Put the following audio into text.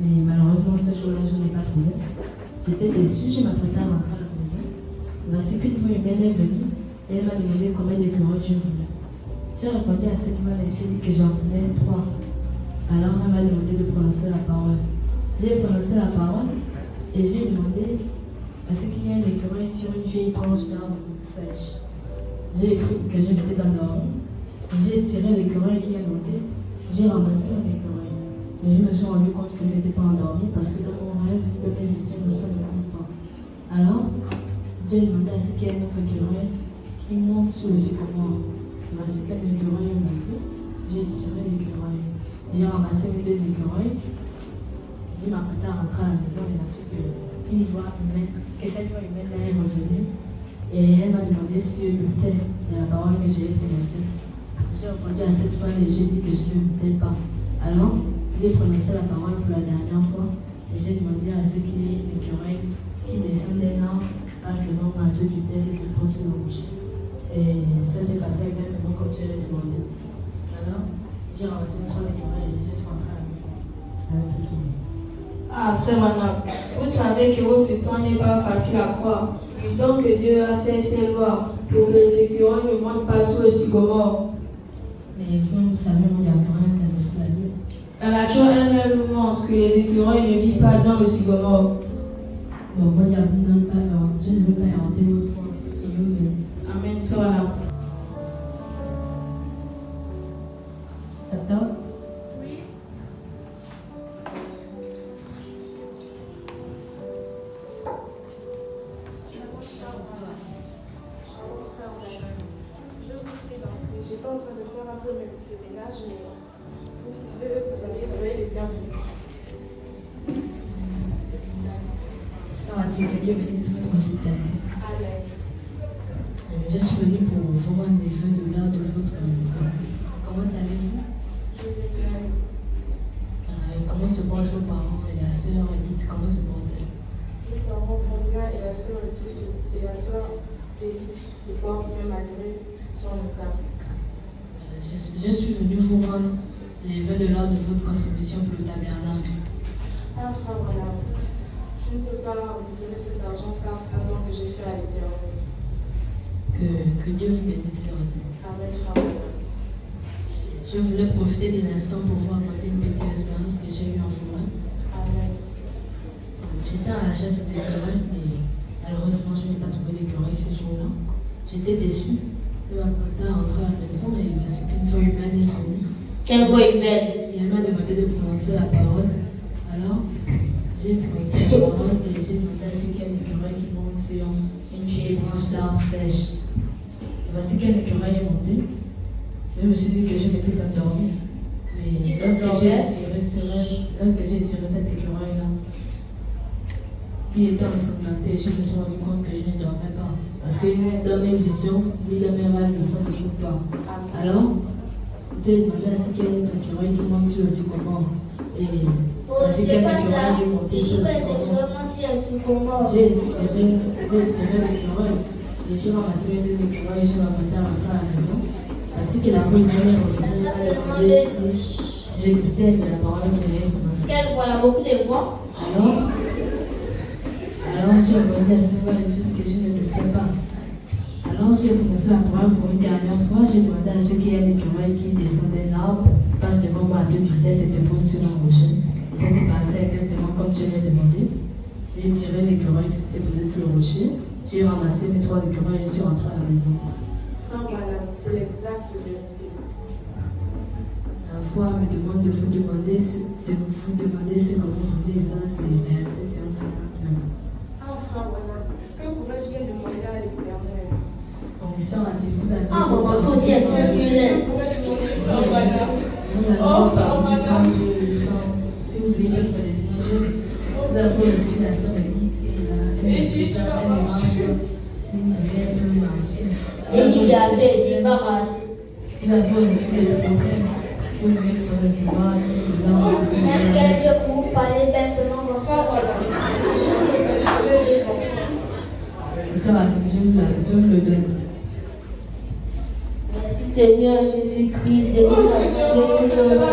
Mais malheureusement, ce jour-là, je n'ai pas trouvé. J'étais déçue, je m'apprêtais à rentrer à la maison. Voici qu'une fois humaine est venue et elle m'a demandé combien d'écureuils je voulais. J'ai répondu à cette fois et j'ai dit que j'en voulais 3. Alors elle m'a demandé de prononcer la parole. J'ai prononcé la parole et j'ai demandé est-ce qu'il y a un écureuil sur une vieille branche d'arbre sèche. J'ai cru que je m'étais endormie. J'ai tiré l'écureuil qui est monté. J'ai ramassé un écureuil. Mais je me suis rendu compte que je n'étais pas endormie parce que dans mon rêve, de mes visions, ne s'endorment pas. Alors, j'ai demandé à ce qu'il y ait un autre écureuil qui monte sur le sycomore. Voici qu'un écureuil est monté. J'ai tiré l'écureuil. J'ai ramassé mes 2 écureuils. J'ai m'apprêté à rentrer à la maison et voici qu'une voix humaine, que cette voix humaine est revenue. Et elle m'a demandé si je doutais de la parole que j'ai prononcée. J'ai répondu à cette voix et j'ai dit que je ne doutais pas. Alors, j'ai prononcé la parole pour la dernière fois et j'ai demandé à ceux qui est l'écureuil qui descend d'un arbre, passe devant moi à toute vitesse et se pose sur le rocher. Et ça s'est passé exactement comme je l'ai demandé. Alors, j'ai ramassé 3 écureuils et je suis rentrée à la maison. Ça a tout tourné. Ah, frère Manak, vous savez que votre histoire n'est pas facile à croire. Du temps que Dieu a fait ses lois pour que les écureuils ne montent pas sous le sycomore. Mais vous savez, moi, il n'y a rien dans la Bible. La nature elle-même nous montre que les écureuils ne vivent pas dans le sycomore. Bon, moi, je ne veux pas inventer votre foi. Et je vous bénisse. Amen, frère Manak. Tata? Je n'ai pas en train de faire un peu le ménage, mais vous allez soyez les bienvenus. Sœur Ati, que Dieu bénisse votre hospitalité. Amen. Je suis venue pour vous rendre les vœux de l'art de votre corps. Comment allez-vous? Je vais bien. Comment se portent vos parents et la sœur Edith? Comment se portent-elles? Mes parents vont bien et la sœur Edith se porte bien malgré son état. Je suis venue vous rendre les vœux de l'art de votre contribution pour le tabernacle. Ah, frère, voilà. Je ne peux pas vous donner cet argent car c'est un don que j'ai fait à l'Éternel. Que Dieu vous bénisse, sœur Ati. Amen, frère. Je voulais profiter de l'instant pour vous raconter une petite expérience que j'ai eue en forêt. Amen. J'étais à la chasse aux écureuils, mais malheureusement, je n'ai pas trouvé d'écureuil ce jour-là. J'étais déçue. Je m'apprêtais à rentrer à la maison et parce qu'une voix humaine est venue. Quelle voix humaine? Et elle m'a demandé de prononcer la parole. Alors, j'ai prononcé la parole et j'ai demandé à ce qu'il y ait un écureuil qui monte sur une vieille branche d'arbre sèche. Et voici qu'un écureuil est monté. Je me suis dit que je m'étais endormie. Mais lorsque j'ai tiré cet écureuil-là, il était ensanglanté et je me suis rendu compte que je ne dormais pas. Parce que dans mes visions, ni dans mes rêves, ne s'en joue pas. Alors, j'ai demandé à ce qu'il y ait un écureuil qui monte sur le sycomore. Et voici qu'un écureuil est monté sur le sycomore. J'ai tiré l'écureuil et j'ai ramassé mes 2 écureuils et je m'apprêtais à rentrer à la maison. Ainsi que la voix humaine est revenue, m'a demandé si j'ai écouté de la parole que j'avais prononcée. Quelle voix? La beaucoup de voix? Alors j'ai répondu à cette voix et j'ai dit que je ne le fais pas. Alors j'ai prononcé la parole pour une dernière fois. J'ai demandé à ce qu'il y ait un écureuil qui descend d'un arbre, passe devant moi à toute vitesse et se pose sur un rocher. Et ça s'est passé exactement comme je l'ai demandé. J'ai tiré l'écureuil qui s'était posé sur le rocher. J'ai ramassé mes 3 écureuils et je suis rentrée à la maison. Non, madame, c'est l'exacte vérité. La foi me demande de vous demander ce que vous voulez, et ça c'est réalisé, c'est un certain même. Ah, frère, voilà. Que pourrais-je bien demander à l'Éternel? Bon, mes soeurs, vous avez... Ah, bon, toi aussi, elle peut tuer. Vous avez si vous voulez faire des images, vous avez aussi la sœur Edith et si vous voulez, elle peut marcher. Et si la sœur Edith va marcher? Il a aussi des problèmes. Si vous voulez faire des images, Même quelqu'un pour vous parler bêtement comme ça. Sœur Edith, je vous le donne. Merci Seigneur Jésus-Christ, de nous avoir